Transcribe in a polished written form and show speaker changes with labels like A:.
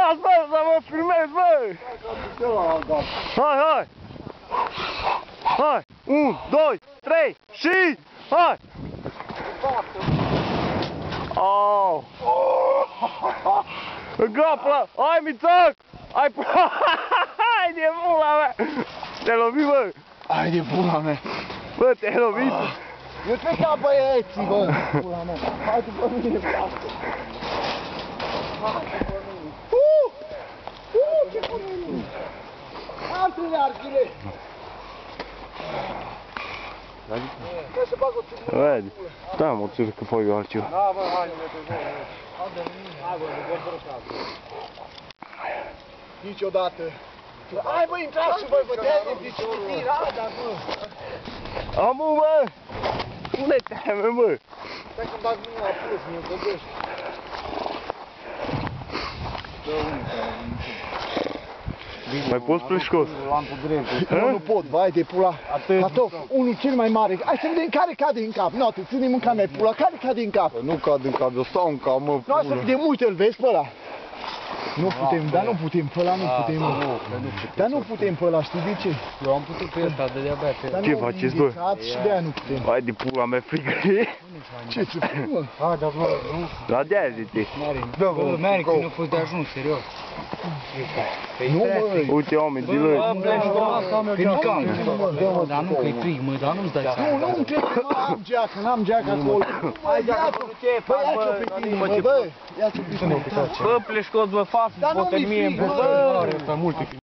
A: las, bă, să mă filmez, bă! Hai, hai! Hai! 1, 2, 3 și... Hai! Oh! Gapla! Hai, Mițac! Hai, hai de pula mea! Te-ai lovit, bă?
B: Hai de pula mea!
A: Bă, te-ai lovit?
B: Eu cred ca băieții, bă! Pula mea! Hai după mine, băiatul! Hai după mine! Ce pune mine! Am trei arghile! Trebuie să bag o țurcă.
A: Vedi? Da, mă țurcă pe eu altceva.
B: Da, bă, hai, hai, bă, ne vom brăcat. Niciodată. Hai, bă, intrați și voi, vă dea de diciuri, hai, dar, bă.
A: Amu, bă! Unde te-ai, bă?
B: Stai că-mi bag mâna la plus, mi-o gădești. Dă
A: Mai poți plișcos?
B: Nu pot, vai de pula. Catof, unul cel mai mare. Hai să vedem care cade în cap. Nu, te ținem în cap, pula. Care cade în cap?
C: Nu cad în cap, eu stau în cap, mă.
B: Noi să vedem, uite, îl vezi pe ăla. Nu putem, dar nu putem, pe ăla nu putem. Dar nu putem pe ăla, știi de ce?
D: Eu am putut pe ăsta, de de-abia.
A: Ce faceți, bă?
B: Și de-aia nu putem.
A: Hai de pula mea, frică.
B: Ce ți fii, mă?
D: Hai, dar bă, nu.
A: Da, de-aia zice.
D: Bă, merg, că nu a fost de ajuns, serios.
B: Nu, mă.
A: Uite, oameni, dilăi.
D: Dar nu, că-i frig, mă, dar nu-ți dai seama.
B: Nu, nu-mi trebuie, mă, am geacă, n-am geacă acolo. Hai, ia-ți-o, bă, ia-ți-o pe tine, bă, ia-ți-o pe tine.
D: Bă, pleșcos, bă, fac,
B: Dar nu mi-i
D: poate mie,
B: frig,
D: bă.
B: bă.